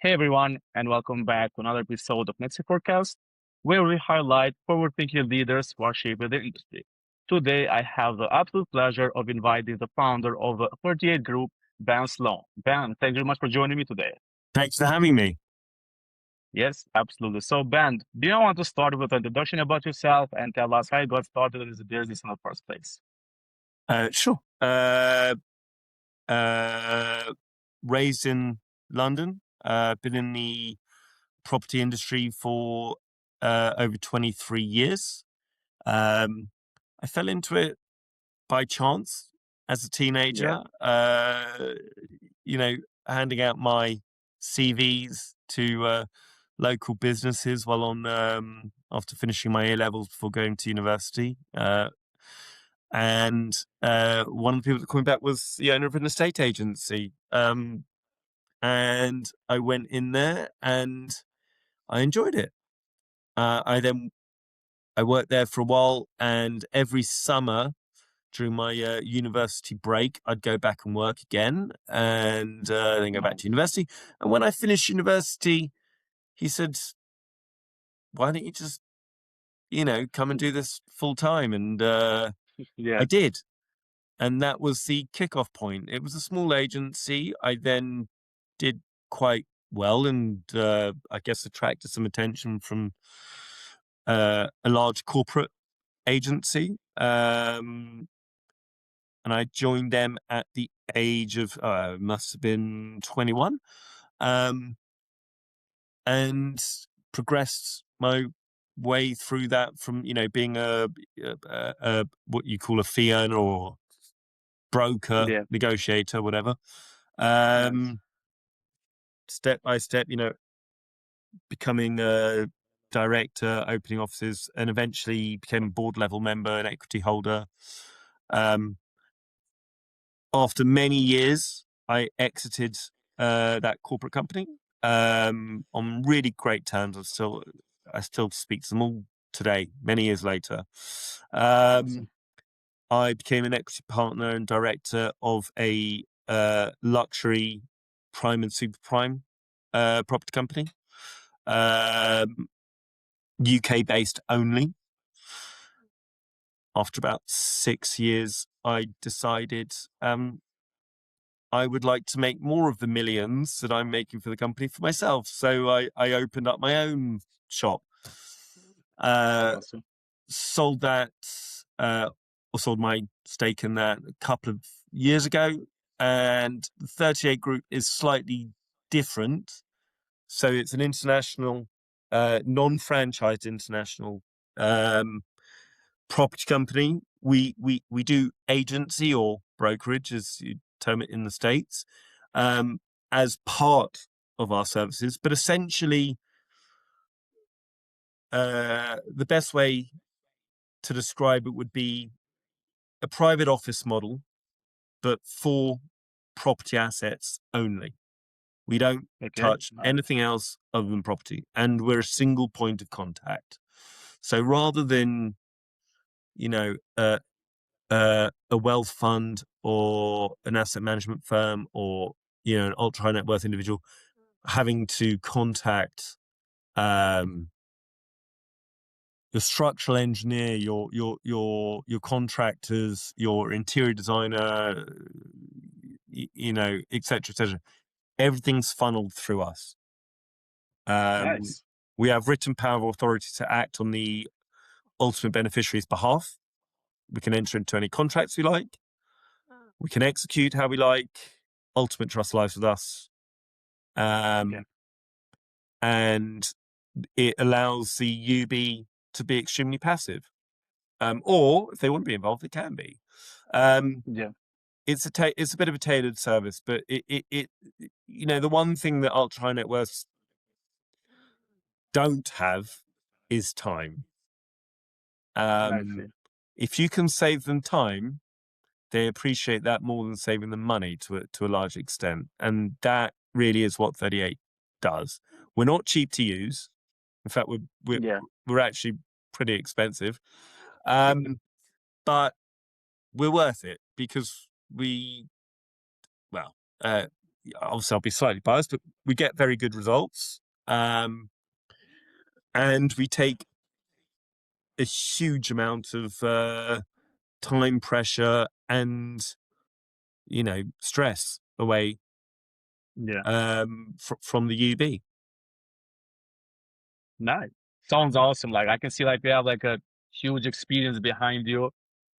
Hey everyone, and welcome back to another episode of Nexiphor Cast, where we highlight forward-thinking leaders who are shaping the industry. Today, I have the absolute pleasure of inviting the founder of the 38 Group, Ben Sloane. Ben, thank you very much for joining me today. Thanks for having me. Yes, absolutely. So, Ben, do you want to start with an introduction about yourself and tell us how you got started in this business in the first place? Sure. Raised in London, been in the property industry for over 23 years. I fell into it by chance as a teenager, handing out my CVs to local businesses while on after finishing my A-levels before going to university. And one of the people that came back was the owner of an estate agency. And I went in there and I enjoyed it. I worked there for a while, and every summer during my university break, I'd go back and work again, and then go back to university. And when I finished university, he said, "Why don't you just, come and do this full time?" And Yeah, I did. And that was the kickoff point. It was a small agency. I then did quite well, and I guess attracted some attention from a large corporate agency. And I joined them at the age of must have been 21, and progressed my way through that from being a what you call a fee earner or broker, yeah, negotiator, whatever. nice. Step by step, becoming a director, opening offices, and eventually became a board level member and equity holder. After many years, I exited that corporate company on really great terms. I still speak to them all today, many years later. Awesome. I became an equity partner and director of a luxury prime and super prime property company, UK based only. After about 6 years, I decided I would like to make more of the millions that I'm making for the company for myself. So I opened up my own shop, Awesome. sold that, or sold my stake in that a couple of years ago. And the 38 Group is slightly different. So it's an international, non-franchised international property company. We do agency or brokerage, as you term it in the States, as part of our services. But essentially, the best way to describe it would be a private office model, but for property assets only. We don't Okay, touch nice. anything else other than property, and we're a single point of contact. So rather than, a wealth fund or an asset management firm or an ultra high net worth individual having to contact your structural engineer, your contractors, your interior designer, et cetera, et cetera. Everything's funneled through us. Nice. We have written power of authority to act on the ultimate beneficiary's behalf. We can enter into any contracts we like. We can execute how we like. Ultimate trust lies with us. Yeah. And it allows the UB to be extremely passive. Or if they want to be involved, they can be. Yeah. It's a bit of a tailored service, but the one thing that ultra high net worths don't have is time. I see. If you can save them time, they appreciate that more than saving them money to a large extent, and that really is what 38 does. We're not cheap to use. In fact, Yeah. we're actually pretty expensive, but we're worth it because obviously I'll be slightly biased, but we get very good results. And we take a huge amount of time pressure and, stress away Yeah. from the UB. Nice. Sounds awesome. Like I can see like you have like a huge experience behind you,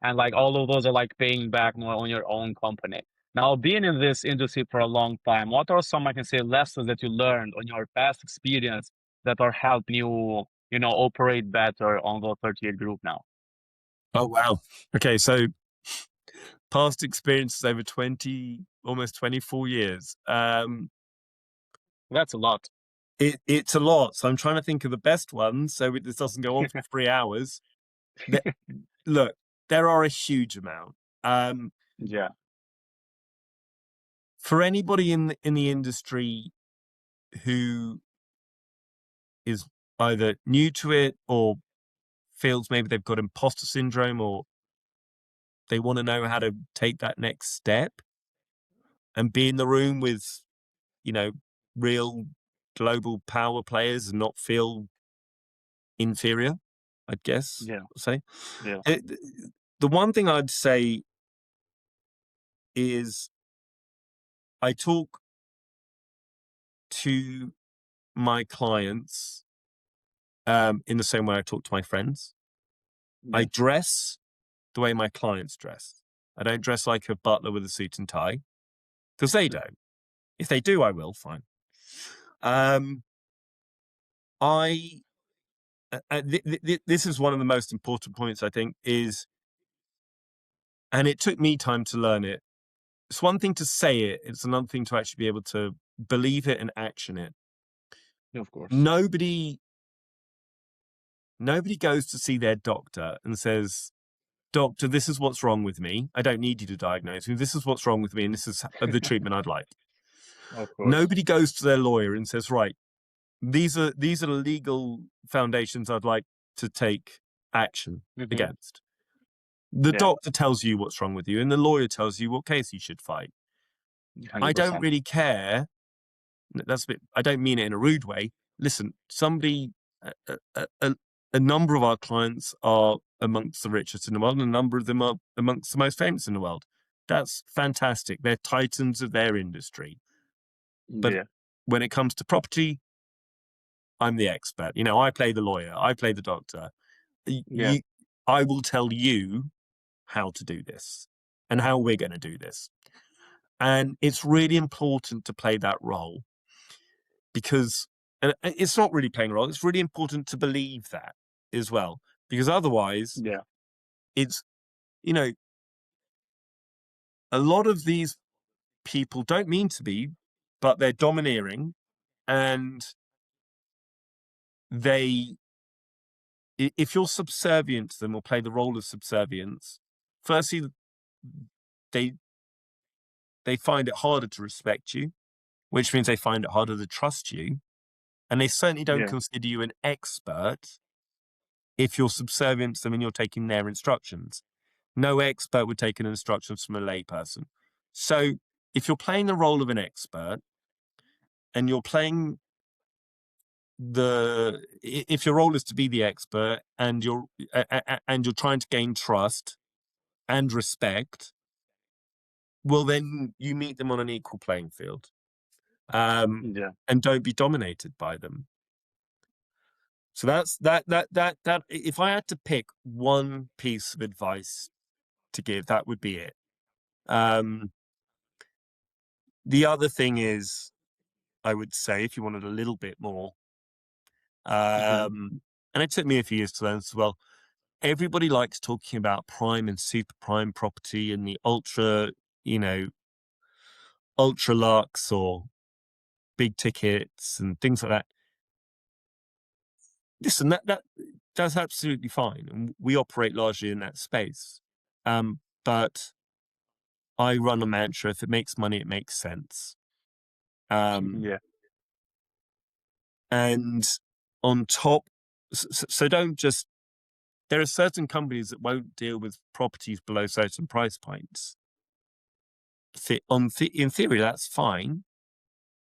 and like all of those are like paying back more on your own company. Now, being in this industry for a long time, what are some I can say lessons that you learned on your past experience that are helping you, operate better on the 38 group now? Oh, wow. Okay, so past experiences over 20, almost 24 years. That's a lot. It's a lot. So I'm trying to think of the best ones so this doesn't go on for 3 hours. The- Look, there are a huge amount. Yeah. For anybody in the industry who is either new to it or feels maybe they've got imposter syndrome or they want to know how to take that next step and be in the room with, you know, real global power players and not feel inferior, I guess, Yeah. say. Yeah. It, the one thing I'd say is I talk to my clients in the same way I talk to my friends. I Yeah. dress the way my clients dress. I don't dress like a butler with a suit and tie because they don't. If they do, I will. Fine. Um, I this is one of the most important points I think is, and it took me time to learn it. It's one thing to say it; it's another thing to actually be able to believe it and action it. Of course. Nobody goes to see their doctor and says, "Doctor, this is what's wrong with me. I don't need you to diagnose me. This is what's wrong with me, and this is the treatment I'd like." Of course. Nobody goes to their lawyer and says, "Right, these are the legal foundations I'd like to take action Hmm. against." The Yeah. doctor tells you what's wrong with you, and the lawyer tells you what case you should fight. I don't 100%. really care. That's a bit. I don't mean it in a rude way. Listen, a, a, a, a number of our clients are amongst the richest in the world, and a number of them are amongst the most famous in the world. That's fantastic. They're titans of their industry. But Yeah. when it comes to property, I'm the expert. I play the lawyer. I play the doctor. Yeah. You, I will tell you how to do this and how we're going to do this. And it's really important to play that role because and it's not really playing a role. It's really important to believe that as well, because otherwise Yeah. it's, you know, a lot of these people don't mean to be, but they're domineering and they, if you're subservient to them or play the role of subservience, firstly, they they find it harder to respect you, which means they find it harder to trust you. And they certainly don't Yeah. consider you an expert if you're subservient to them and you're taking their instructions. No expert would take an instructions from a layperson. So if you're playing the role of an expert and you're playing if your role is to be the expert and you're trying to gain trust and respect, well, then you meet them on an equal playing field, Yeah. and don't be dominated by them. So that's that. If I had to pick one piece of advice to give, that would be it. Um, the other thing is, I would say, if you wanted a little bit more, Hmm. and it took me a few years to learn as well. Everybody likes talking about prime and super prime property and the you know, ultra lux or big tickets and things like that. Listen, that's absolutely fine, and we operate largely in that space. But I run a mantra: if it makes money, it makes sense. Um, Yeah. and on top, so don't just. There are certain companies that won't deal with properties below certain price points. In theory, that's fine.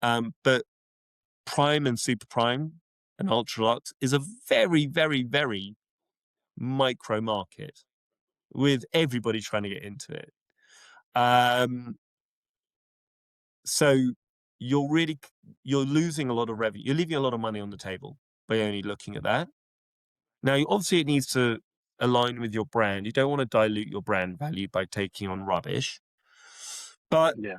But prime and super prime and ultra lux is a very, very, very micro market with everybody trying to get into it. So you're losing a lot of revenue. You're leaving a lot of money on the table by only looking at that. Now, obviously, it needs to align with your brand. You don't want to dilute your brand value by taking on rubbish. But Yeah.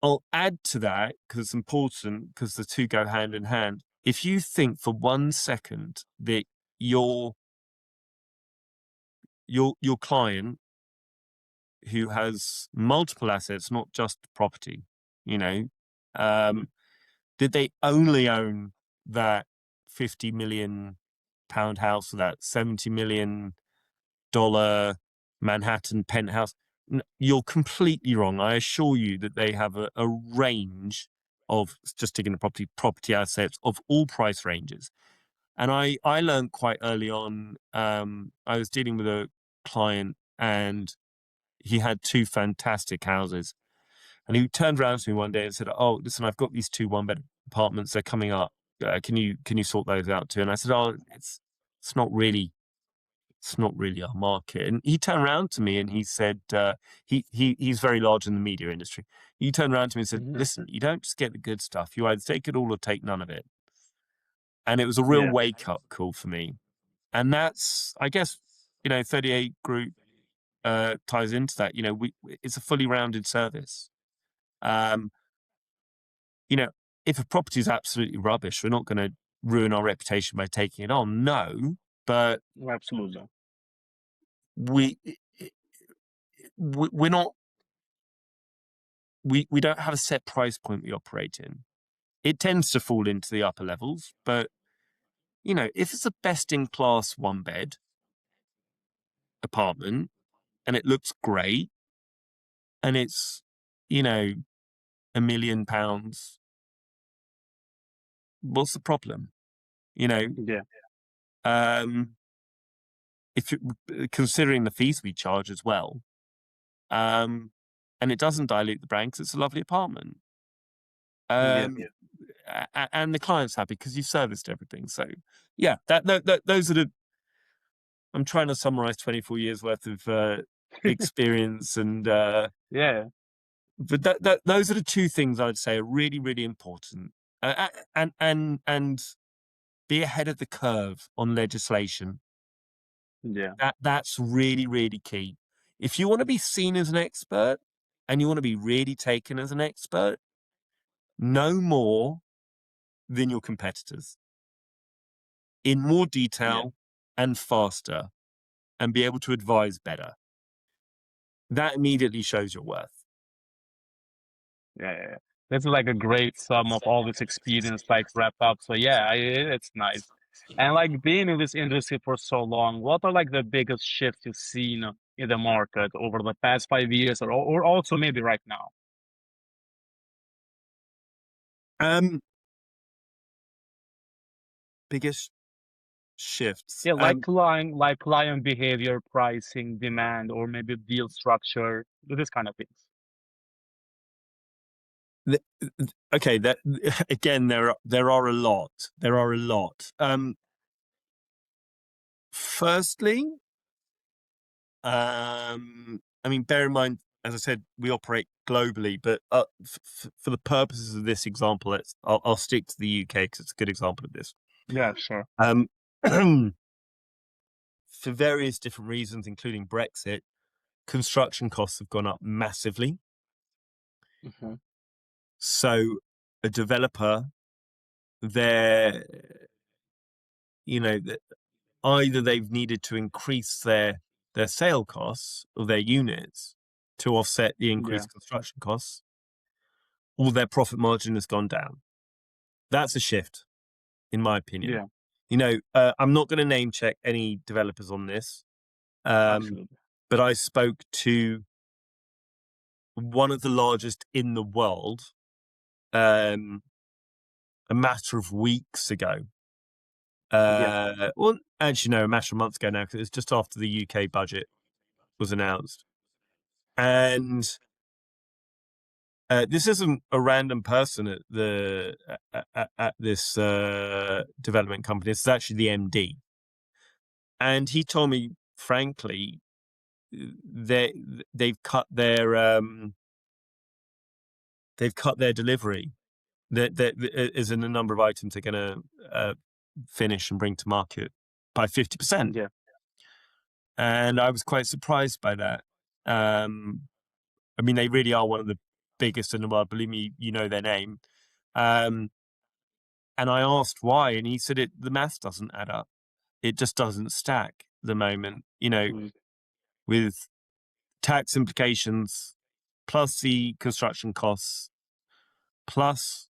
I'll add to that because it's important because the two go hand in hand. If you think for 1 second that your client who has multiple assets, not just property, you know, did they only own that 50 million pound house or that $70 million Manhattan penthouse? You're completely wrong. I assure you that they have a range of, just taking the property assets of all price ranges. And I learned quite early on, I was dealing with a client and he had two fantastic houses. And he turned around to me one day and said, "Oh, listen, I've got these two one-bed apartments. They're coming up. Can you sort those out too?" And I said, "Oh, it's not really our market." And he turned around to me and he said, he's very large in the media industry. He turned around to me and said, Mhm. "Listen, you don't just get the good stuff. You either take it all or take none of it." And it was a real Yeah. wake-up call for me. And that's, I guess, 38 Group ties into that. It's a fully rounded service. Um, you know, if a property is absolutely rubbish, we're not going to ruin our reputation by taking it on. No, but Absolutely. we we're not we don't have a set price point we operate in. It tends to fall into the upper levels, but if it's a best in class one bed apartment and it looks great and it's £1 million, what's the problem? You know, Yeah. um, if considering the fees we charge as well, and it doesn't dilute the brand because it's a lovely apartment. Yeah. And the client's happy because you've serviced everything. So, yeah, those are the. I'm trying to summarize 24 years worth of experience, and Yeah. but those are the two things I'd say are really, really important. And be ahead of the curve on legislation. Yeah. That's really, really key. If you want to be seen as an expert and you want to be really taken as an expert, know more than your competitors in more Yeah. detail and faster, and be able to advise better. That immediately shows your worth. Yeah. Yeah. This is like a great sum of all this experience, like wrap up. So yeah, it's nice. And like being in this industry for so long, what are like the biggest shifts you've seen in the market over the past 5 years, or also maybe right now? Um, Biggest shifts. Yeah, like client behavior, pricing, demand, or maybe deal structure, this kind of things. th- okay, that again, there are a lot. There are a lot. Firstly, I mean, bear in mind, as I said, we operate globally, but for the purposes of this example, I'll stick to the UK because it's a good example of this. Yeah, sure. Um, for various different reasons, including Brexit, construction costs have gone up massively. Hmm. So a developer, they're, either they've needed to increase their sale costs of their units to offset the Yeah, increased construction costs, or their profit margin has gone down. That's a shift, in my opinion. yeah, I'm not going to name check any developers on this, absolutely. but I spoke to one of the largest in the world um, a matter of weeks ago. Yeah, Well, actually, no, a matter of months ago now, because it was just after the UK budget was announced. And this isn't a random person at the at this development company. It's actually the MD, and he told me frankly they they've cut their delivery. That is in a number of items they're going to finish and bring to market by 50%. Yeah. And I was quite surprised by that. I mean, they really are one of the biggest in the world. Believe me, you know their name. And I asked why, and he said the math doesn't add up. It just doesn't stack at the moment, Mm. with tax implications, plus the construction costs, plus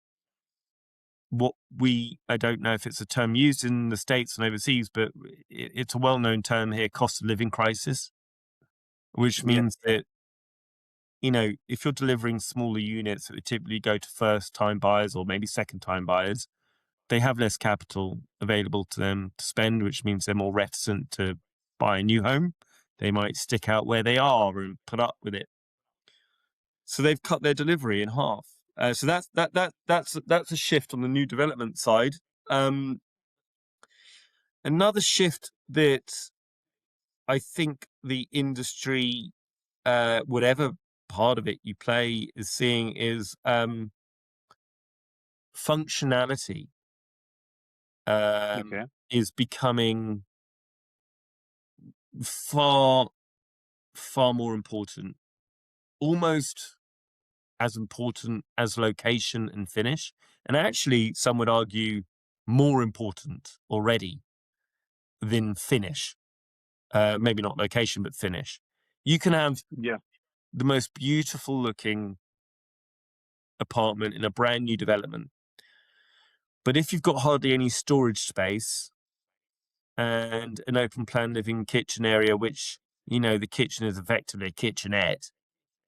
I don't know if it's a term used in the States and overseas, but it's a well-known term here, cost of living crisis, which Yeah. means that, if you're delivering smaller units that typically go to first-time buyers or maybe second-time buyers, they have less capital available to them to spend, which means they're more reticent to buy a new home. They might stick out where they are and put up with it. So they've cut their delivery in half. So that's a shift on the new development side. Another shift that I think the industry, whatever part of it you play, is seeing is functionality Okay. is becoming far, far more important, almost as important as location and finish. And actually, some would argue more important already than finish. Maybe not location, but finish. You can have Yeah. the most beautiful looking apartment in a brand new development, but if you've got hardly any storage space and an open plan living kitchen area, which, the kitchen is effectively a kitchenette,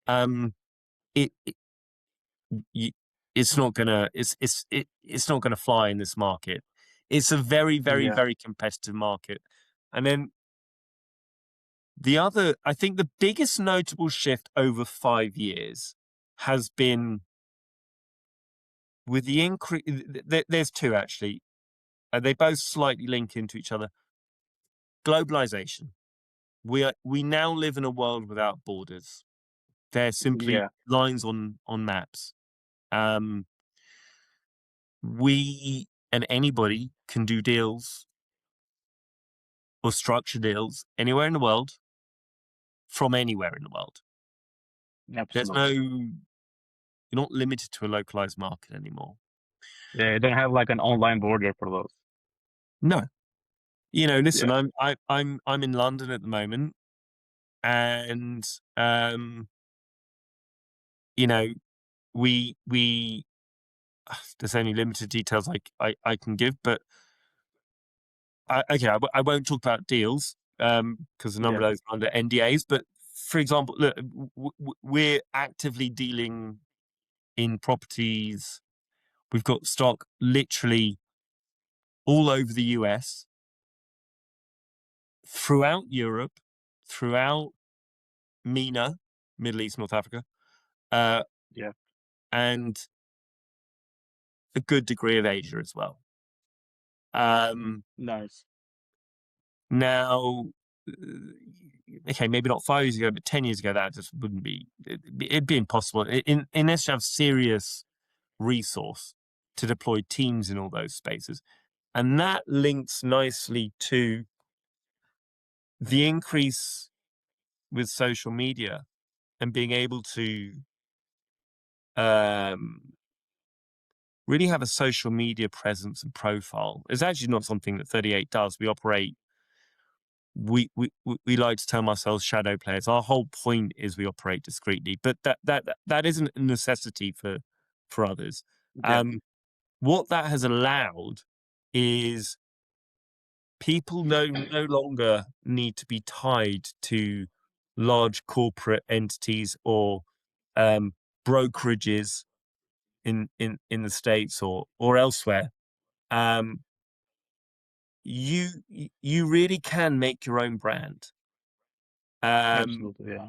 it, it you, it's not gonna it's not gonna fly in this market. It's a very, very, Yeah. very competitive market. And then I think the biggest notable shift over 5 years has been with the increase. There's two actually. They both slightly link into each other. Globalization. We now live in a world without borders. They're simply Yeah. lines on maps. We and anybody can do deals or structure deals anywhere in the world from anywhere in the world. Absolutely. You're not limited to a localized market anymore. Yeah. You don't have like an online border for those. No, listen, Yeah. I'm in London at the moment, and you know, we there's only limited details I can give, but I won't talk about deals because a number Yeah. of those are under NDAs. But for example, look, we're actively dealing in properties. We've got stock literally all over the US, throughout Europe, throughout MENA, Middle East, North Africa, uh, Yeah. and a good degree of Asia as well. Nice. Now, okay, maybe not 5 years ago, but 10 years ago, that just wouldn't be. It'd be impossible unless you have serious resource to deploy teams in all those spaces, and that links nicely to the increase with social media and being able to um, really have a social media presence and profile. It's actually not something that 38 does. We operate. We like to term ourselves shadow players. Our whole point is we operate discreetly, but that isn't a necessity for others. Yeah. What that has allowed is people no longer need to be tied to large corporate entities or brokerages in the States or elsewhere. Um, you really can make your own brand. Um, Absolutely. Yeah.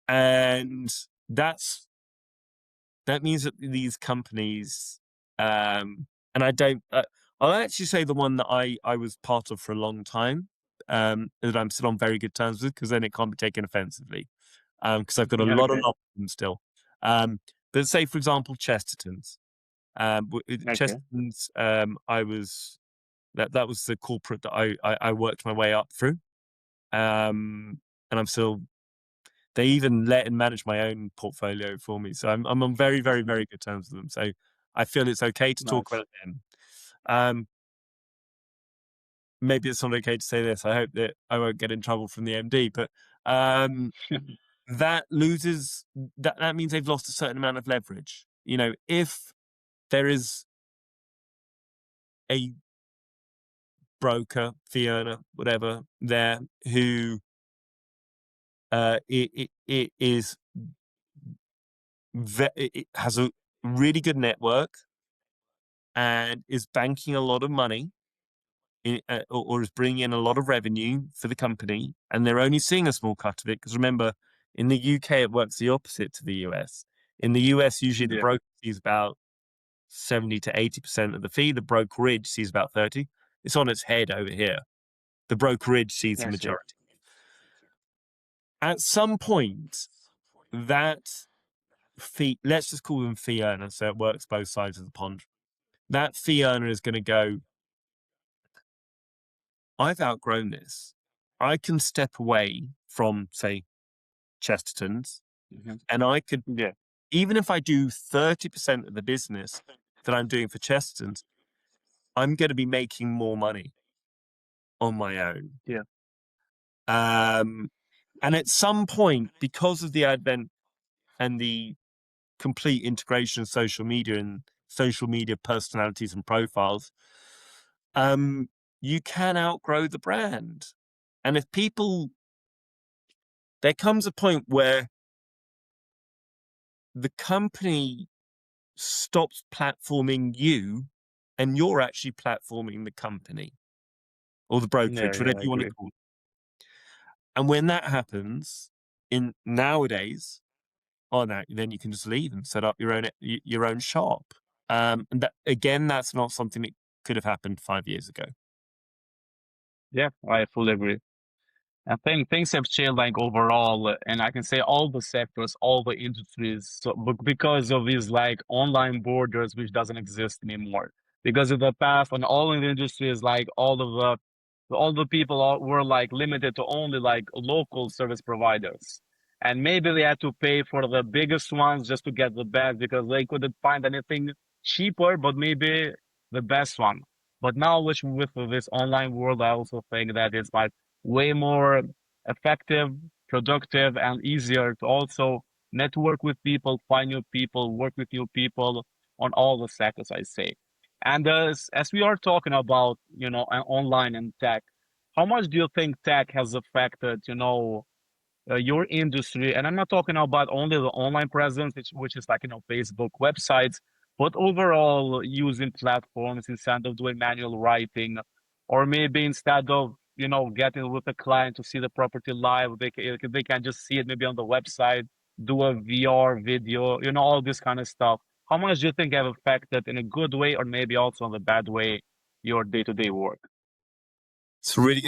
and that's that means that these companies, and I don't, I'll actually say the one that I was part of for a long time, that I'm still on very good terms with, because then it can't be taken offensively, because I've got a lot of Okay. love for them still. But say, for example, Chesterton's. Okay. Chesterton's, that was the corporate that I worked my way up through, and I'm still. They even let and manage my own portfolio for me, so I'm on very, very, very good terms with them. So I feel it's okay to talk Nice. about them. Um, Maybe it's not okay to say this. I hope that I won't get in trouble from the MD, but um, that loses that means they've lost a certain amount of leverage. You know, if there is a broker, fee earner, whatever, there who it is it has a really good network and is banking a lot of money or is bringing in a lot of revenue for the company, and they're only seeing a small cut of it. Because remember, in the UK, it works the opposite to the US. In the US, usually the Yeah. broker sees about 70 to 80% of the fee. The brokerage sees about 30. It's on its head over here. The brokerage sees the I see. majority. At some point, that fee, let's just call them fee earners, so it works both sides of the pond. That fee earner is going to go, I've outgrown this. I can step away from, say, Chesterton's, Mhm. and I could, Yeah. even if I do 30% of the business that I'm doing for Chesterton's, I'm going to be making more money on my own. Yeah. And at some point, because of the advent and the complete integration of social media and social media personalities and profiles, you can outgrow the brand. And if people, there comes a point where the company stops platforming you and you're actually platforming the company or the Yeah. brokerage, Yeah. whatever I you want to agree. call it. And when that happens in nowadays, oh, now then you can just leave and set up your own shop. And that, again, that's not something that could have happened 5 years ago. Yeah, I fully agree. I think things have changed like overall, and I can say all the sectors, all the industries, so because of these like online borders, which doesn't exist anymore. Because in the past, on all in the industries, like all the people were like limited to only like local service providers, and maybe they had to pay for the biggest ones just to get the best because they couldn't find anything cheaper, but maybe the best one. But now, with this online world, I also think that it's like way more effective, productive, and easier to also network with people, find new people, work with new people on all the sectors, I say. And as we are talking about, online and tech, how much do you think tech has affected, your industry? And I'm not talking about only the online presence, which is like, Facebook websites, but overall using platforms instead of doing manual writing, or maybe instead of, getting with a client to see the property live, they can just see it maybe on the website, do a VR video, all this kind of stuff. How much do you think have affected in a good way or maybe also in a bad way your day-to-day work? It's a really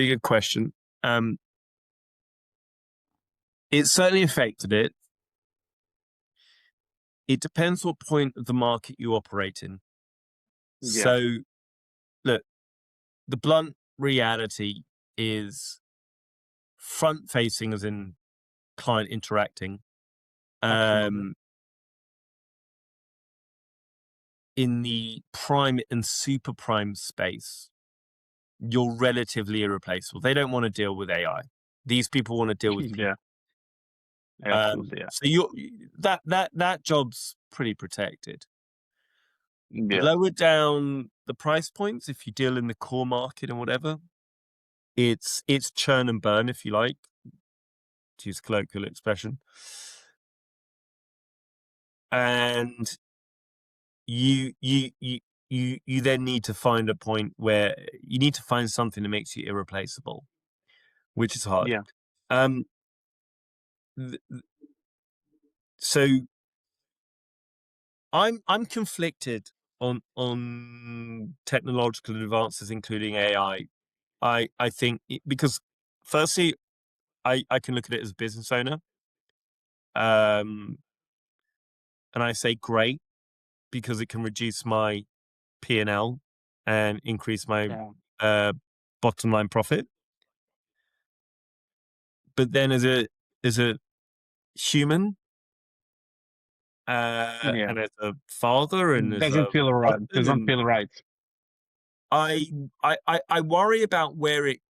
good question. It certainly affected it. It depends what point of the market you operate in. Yeah, So, look, the blunt reality is front facing, as in client interacting. absolutely. Um, in the prime and super prime space, you're relatively irreplaceable. They don't want to deal with AI. These people want to deal with people. Yeah, absolutely. Yeah. So that job's pretty protected. Yeah. Lower down the price points, if you deal in the core market and whatever, it's churn and burn, if you like, to use a colloquial expression. And you then need to find a point where you need to find something that makes you irreplaceable, which is hard. Yeah. Um, th- so I'm conflicted on technological advances, including AI. I think because firstly, I can look at it as a business owner, and I say great because it can reduce my P&L and increase my Yeah. bottom line profit. But then as a human, Yeah. and as a father and as a Doesn't feel right. husband, Doesn't and feel right. I I worry about where it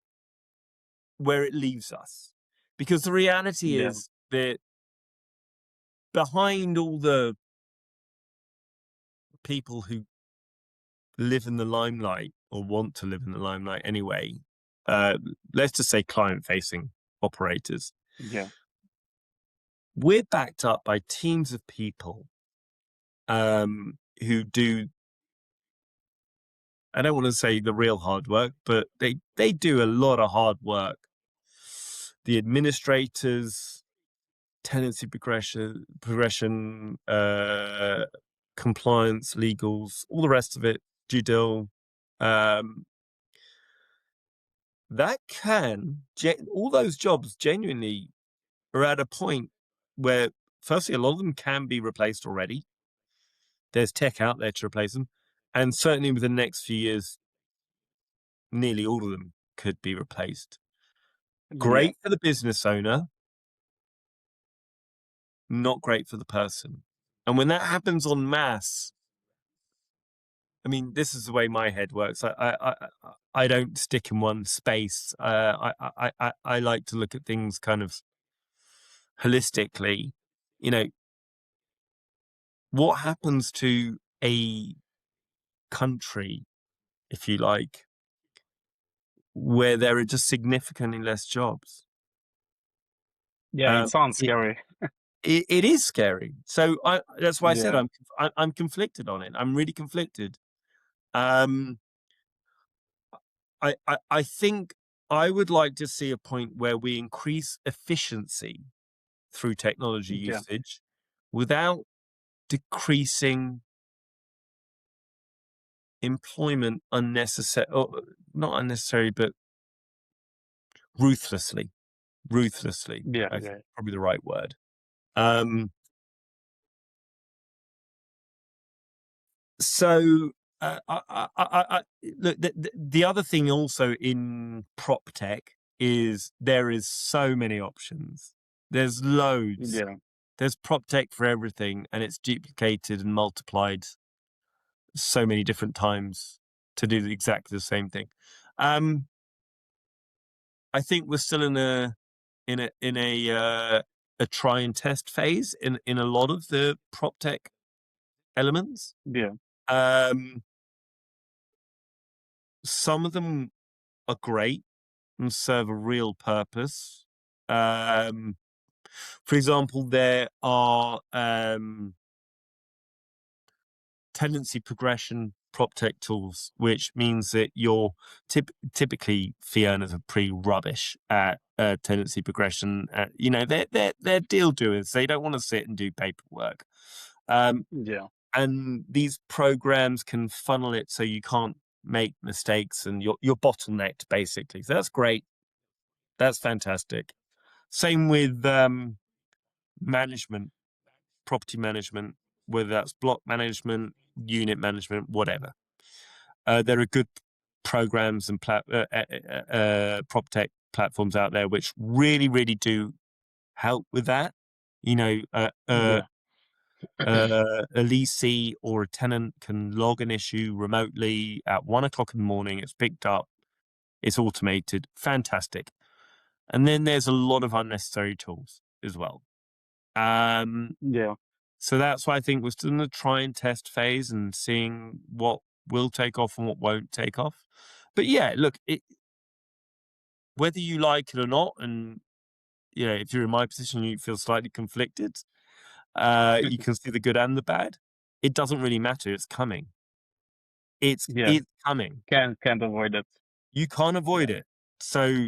leaves us, because the reality Yeah. is that behind all the people who live in the limelight or want to live in the limelight anyway, uh, let's just say client-facing operators, Yeah. we're backed up by teams of people who do, I don't want to say the real hard work, but they do a lot of hard work. The administrators, tenancy progression, compliance, legals, all the rest of it, due dil, um, that all those jobs genuinely are at a point where, firstly, a lot of them can be replaced already. There's tech out there to replace them. And certainly within the next few years, nearly all of them could be replaced. Yeah. Great for the business owner, not great for the person. And when that happens en masse, I mean, this is the way my head works. I don't stick in one space. I like to look at things kind of holistically. You know, what happens to a country, if you like, where there are just significantly less jobs? Yeah. It Um, sounds it, scary. it is scary. So that's why I said Yeah. I'm conflicted on it. I'm really conflicted. Um, I think I would like to see a point where we increase efficiency through technology Yeah. usage without decreasing employment unnecessary, or not unnecessary, but ruthlessly. Ruthlessly, Yeah. I think Yeah. probably the right word. Um, so look, the other thing also in prop tech is there is so many options. There's loads. Yeah. There's prop tech for everything, and it's duplicated and multiplied so many different times to do exactly the same thing. I think we're still in a try and test phase in a lot of the prop tech elements. Yeah. Um, some of them are great and serve a real purpose. For example, there are tenancy progression prop tech tools, which means that you're typically fee earners are pretty rubbish at tenancy progression. You know, they're deal doers. They don't want to sit and do paperwork. Yeah. And these programs can funnel it so you can't make mistakes, and you're bottlenecked basically. So that's great. That's fantastic. Same with management, property management, whether that's block management, unit management, whatever. There are good programs and prop tech platforms out there which really, really do help with that. You know, Yeah. a leasee or a tenant can log an issue remotely at 1 o'clock in the morning. It's picked up. It's automated. Fantastic. And then there's a lot of unnecessary tools as well. Yeah. So that's why I think we're still in the try and test phase and seeing what will take off and what won't take off. But yeah, look, whether you like it or not, and you know, if you're in my position, you feel slightly conflicted. You can see the good and the bad. It doesn't really matter. It's coming. Yeah. It's coming. Can't avoid it. You can't avoid Yeah. it. So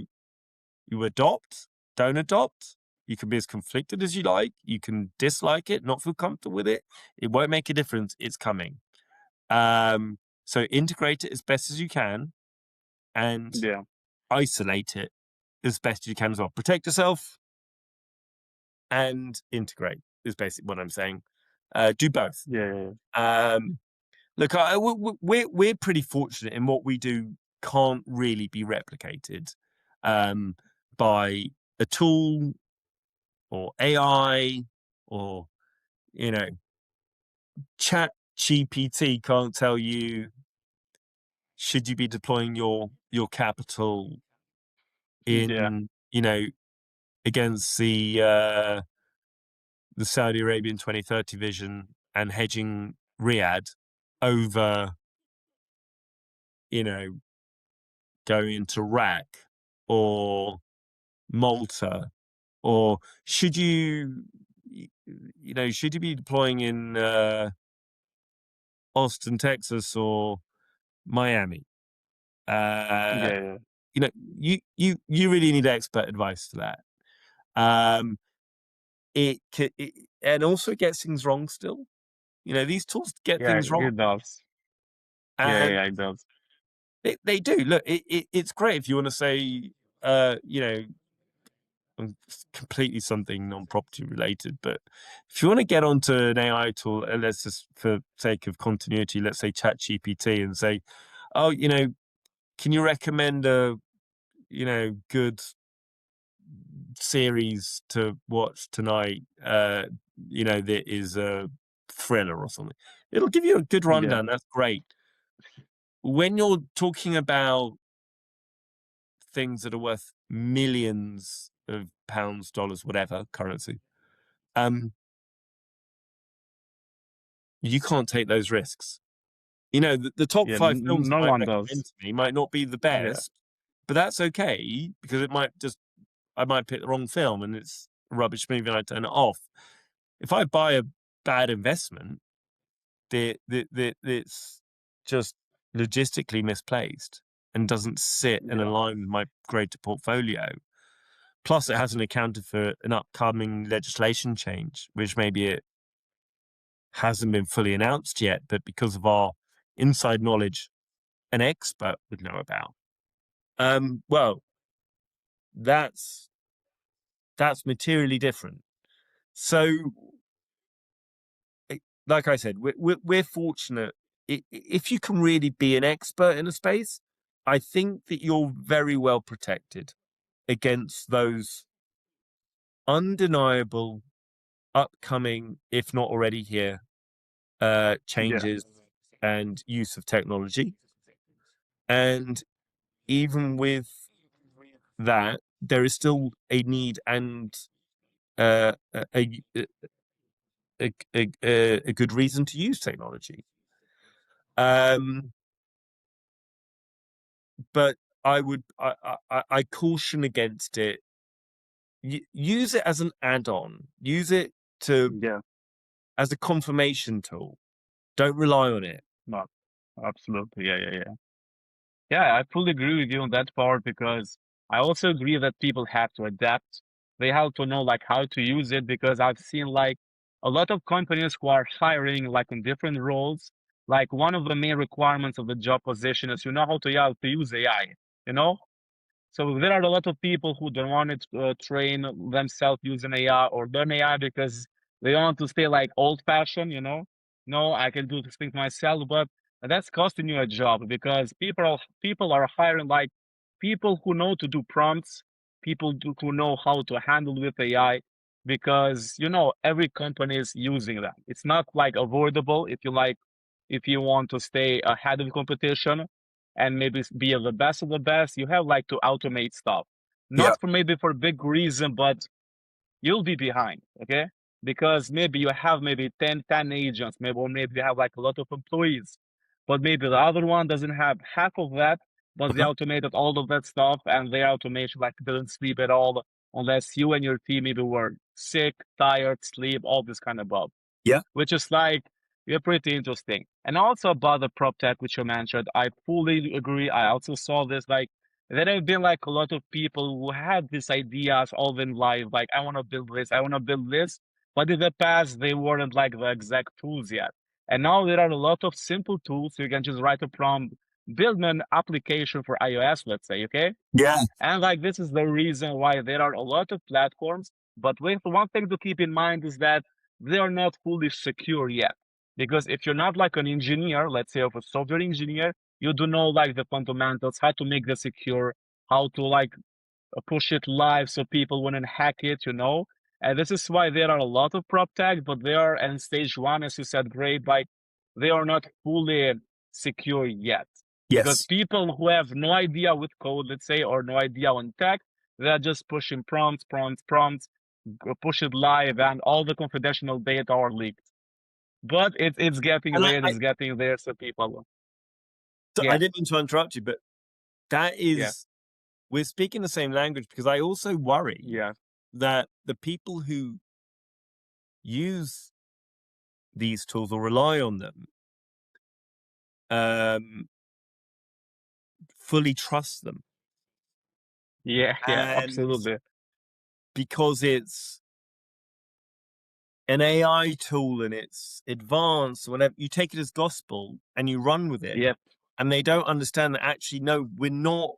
you adopt, don't adopt. You can be as conflicted as you like. You can dislike it, not feel comfortable with it. It won't make a difference. It's coming. So integrate it as best as you can and Yeah. isolate it as best as you can as well. Protect yourself and integrate is basically what I'm saying. Do both. Yeah. Yeah. Um, Look, we're pretty fortunate in what we do can't really be replicated um, by a tool or AI or, you know, Chat GPT can't tell you should you be deploying your capital Yeah. in, against the Saudi Arabian 2030 vision and hedging Riyadh over, you know, going into Iraq or Malta, or should you, should you be deploying in Austin, Texas, or Miami? Uh, Yeah. Yeah. you know, you really need expert advice for that. Um, and also it gets things wrong still. These tools get Yeah. things wrong, It does. Yeah. and Yeah. It does. they do. Look, it's great if you want to say, uh, you know, completely something non-property related, but if you want to get onto an AI tool, let's just, for sake of continuity, let's say Chat GPT and say, oh, can you recommend a, good series to watch tonight, that is a thriller or something? It'll give you a good Yeah. rundown. That's great. When you're talking about things that are worth millions of pounds, dollars, whatever currency, um, you can't take those risks. The top Yeah. 5 films it No might one recommend does. to me might not be the Yeah. best, but that's okay because I might pick the wrong film and it's a rubbish movie and I turn it off. If I buy a bad investment, it's just logistically misplaced and doesn't sit and Yeah. align with my greater portfolio. Plus, it hasn't accounted for an upcoming legislation change, which maybe it hasn't been fully announced yet, but because of our inside knowledge, an expert would know about. Well, that's materially different. So, like I said, we're fortunate. If you can really be an expert in a space, I think that you're very well protected against those undeniable upcoming, if not already here, Yeah. changes and use of technology. And even with that, there is still a need and uh, a, a, a good reason to use technology. Um, but I caution against it. Use it as an add-on. Use it to Yeah. as a confirmation tool. Don't rely on it. No. Absolutely. Yeah. Yeah. Yeah. Yeah, I fully agree with you on that part because I also agree that people have to adapt. They have to know like how to use it because I've seen like a lot of companies who are hiring like in different roles. Like one of the main requirements of the job position is you know how to, yeah, to use AI, you know? So there are a lot of people who don't want to train themselves using AI or learn AI because they want to stay like old fashioned, you know? No, I can do this thing myself, but that's costing you a job because people are hiring like people who know to do prompts, who know how to handle with AI because you know every company is using that. It's not like avoidable if you want to stay ahead of competition and maybe be the best of the best, you have like to automate stuff. Yeah. Not for maybe for big reason, but you'll be behind, okay? Because maybe you have maybe 10 agents, maybe or maybe you have like a lot of employees, but maybe the other one doesn't have half of that, but they Uh-huh. automated all of that stuff and their automation like didn't sleep at all unless you and your team maybe were sick, tired, sleep, all this kind of stuff Yeah. which is like you're pretty interesting. And also about the prop tech which you mentioned, I fully agree. I also saw this like there have been like a lot of people who had these ideas all in life, like I want to build this, I want to build this, but in the past they weren't like the exact tools yet. And now there are a lot of simple tools. You can just write a prompt, build an application for iOS, let's say, okay? Yeah. And like this is the reason why there are a lot of platforms. But with one thing to keep in mind is that they are not fully secure yet. Because if you're not like an engineer, let's say of a software engineer, you do know like the fundamentals, how to make the secure, how to like push it live so people wouldn't hack it, you know? And this is why there are a lot of prop tech, but they are in stage one, as you said, great, like they are not fully secure yet. Because Yes. people who have no idea with code, let's say, or no idea on tech, they're just pushing prompts, push it live, and all the confidential data are leaked. But it's getting And there, it's getting there, so people, I yeah, didn't mean to interrupt you, but that yeah, is, we're speaking the same language, because I also worry yeah, that the people who use these tools or rely on them um, fully trust them. yeah, And absolutely, because it's an AI tool and it's advanced, whatever, you take it as gospel and you run with it. yeah, And they don't understand that actually, no, we're not.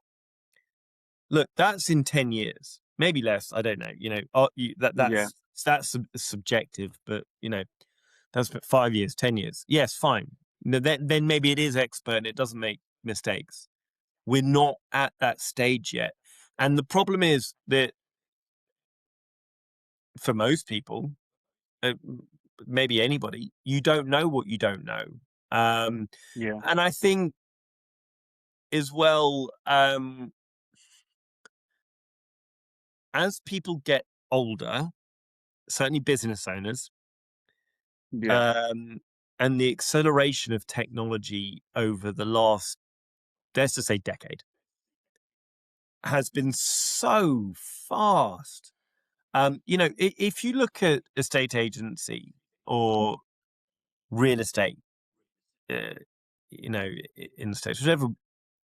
Look, that's in 10 years, maybe less. I don't know. yeah, That's subjective, but that's 5 years, 10 years. Yes, fine. Then maybe it is expert and it doesn't make mistakes. We're not at that stage yet. And the problem is that for most people, uh, maybe anybody, you don't know what you don't know. Um, yeah, and I think as well, as people get older, certainly business owners, yeah, um, and the acceleration of technology over the last, let's just say, decade has been so fast. If you look at estate agency or real estate, uh, in the States, whatever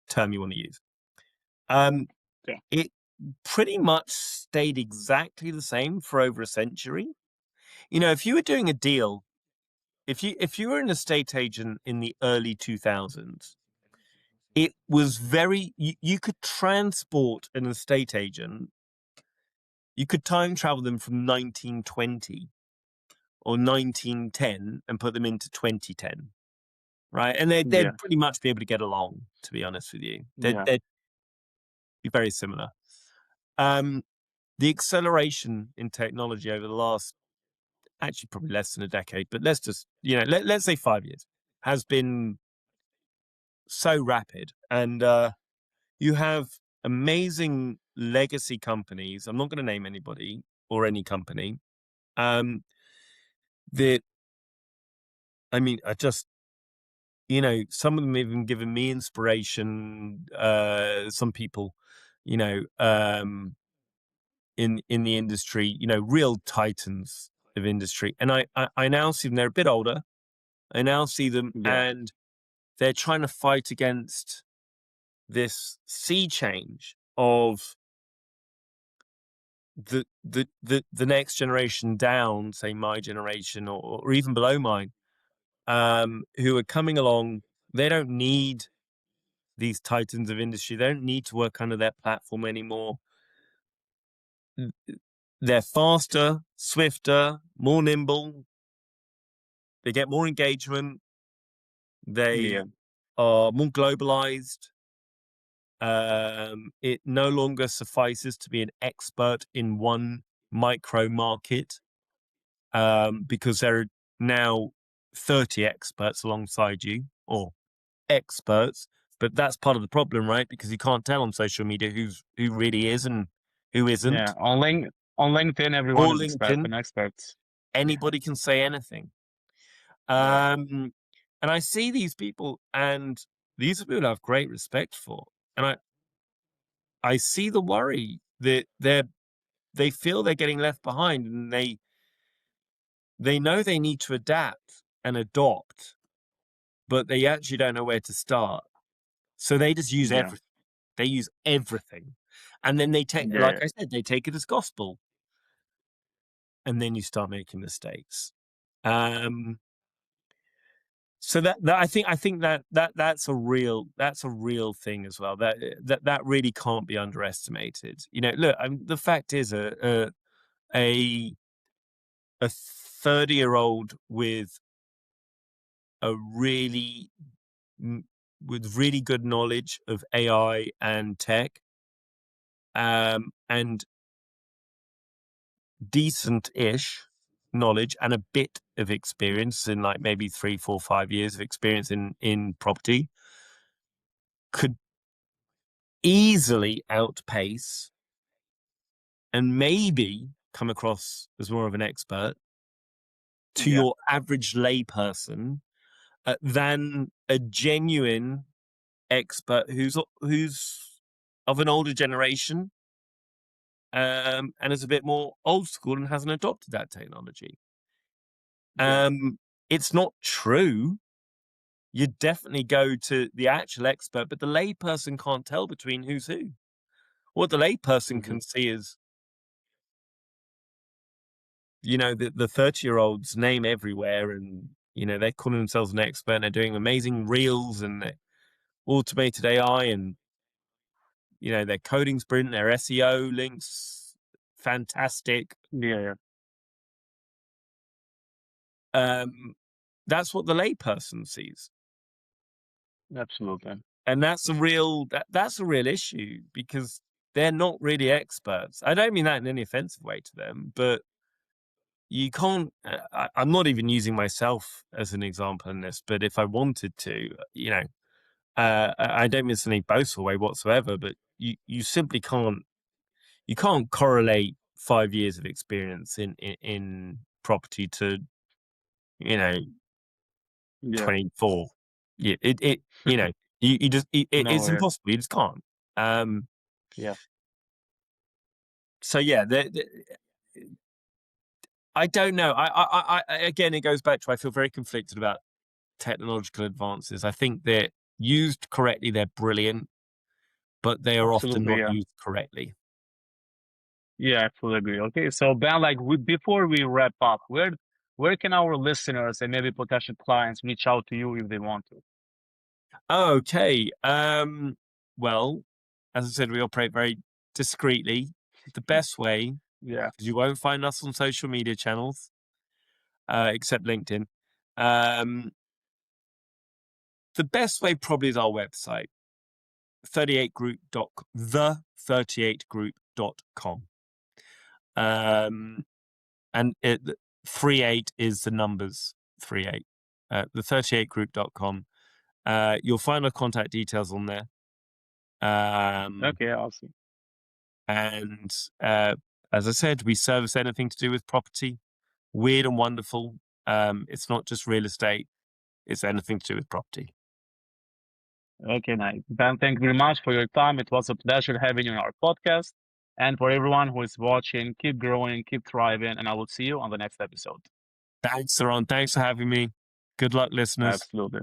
term you want to use, um, yeah, it pretty much stayed exactly the same for over a century. If you were doing a deal, if you were an estate agent in the early 2000s, it was you could transport an estate agent, you could time travel them from 1920 or 1910 and put them into 2010, right? And yeah, they'd pretty much be able to get along, to be honest with you. yeah, They'd be very similar. Um, the acceleration in technology over the last, actually probably less than a decade, but let's just, let's say 5 years, has been so rapid. And you have amazing legacy companies. I'm not going to name anybody or any company. Um, that, I mean, I just, some of them even given me inspiration. Some people, you know, um, in the industry, real titans of industry. And I now see them, they're a bit older. I now see them yeah, and they're trying to fight against this sea change of the next generation down, say my generation or even below mine, who are coming along. They don't need these titans of industry. They don't need to work under their platform anymore. They're faster, swifter, more nimble. They get more engagement. yeah, They are more globalized. It no longer suffices to be an expert in one micro market, because there are now 30 experts alongside you, or experts. But that's part of the problem, right? Because you can't tell on social media who really is and who yeah. isn't. On LinkedIn, everyone Or is LinkedIn, an expert. Yeah, anybody can say anything. yeah, Um, and I see these people, and these are people I have great respect for. And I see the worry that they feel they're getting left behind, and they know they need to adapt and adopt, but they actually don't know where to start. So they just use yeah, everything. They use everything. And then they take, like Yeah. I said, they take it as gospel. And then you start making mistakes. So that I think that's a real thing as well. That really can't be underestimated. Look, the fact is, a 30-year-old with a really with really good knowledge of AI and tech, and decent-ish knowledge and a bit of experience in, like, maybe 3, 4, 5 years of experience in property, could easily outpace and maybe come across as more of an expert to Yeah. your average layperson, than a genuine expert who's of an older generation, and is a bit more old school and hasn't adopted that technology. Yeah. It's not true. You definitely go to the actual expert, but the layperson can't tell between who's who. What the layperson Hmm. can see is, the 30-year-olds name everywhere, and they're calling themselves an expert, and they're doing amazing reels and they're automated AI, and their coding's brilliant, their SEO links fantastic. Yeah. That's what the layperson sees. Yeah. Absolutely. And that's a real issue, because they're not really experts. I don't mean that in any offensive way to them, but you can't. I'm not even using myself as an example in this, but if I wanted to, I don't mean this in any boastful way whatsoever, but you simply can't. You can't correlate 5 years of experience in property to, you know, Yeah. 24. Yeah, you just it's Nowhere. impossible. You just can't. Um, Yeah. so yeah, I don't know. Again, it goes back to, I feel very conflicted about technological advances. I think that used correctly, they're brilliant, but they are often Absolutely. not Yeah. used correctly. Yeah, I fully agree. Okay, so Ben, like before we wrap up, where can our listeners and maybe potential clients reach out to you if they want to? Okay. Well, as I said, we operate very discreetly. The best way, Yeah. because you won't find us on social media channels, except LinkedIn. Um, the best way probably is our website, 38group. The38group.com. And 38 is the numbers 38. The38group.com. You'll find our contact details on there. Okay, awesome. And as I said, we service anything to do with property, weird and wonderful. It's not just real estate, it's anything to do with property. Okay, nice. Ben, thank you very much for your time. It was a pleasure having you on our podcast. And for everyone who is watching, keep growing, keep thriving, and I will see you on the next episode. Thanks, Saron. Thanks for having me. Good luck, listeners. Absolutely.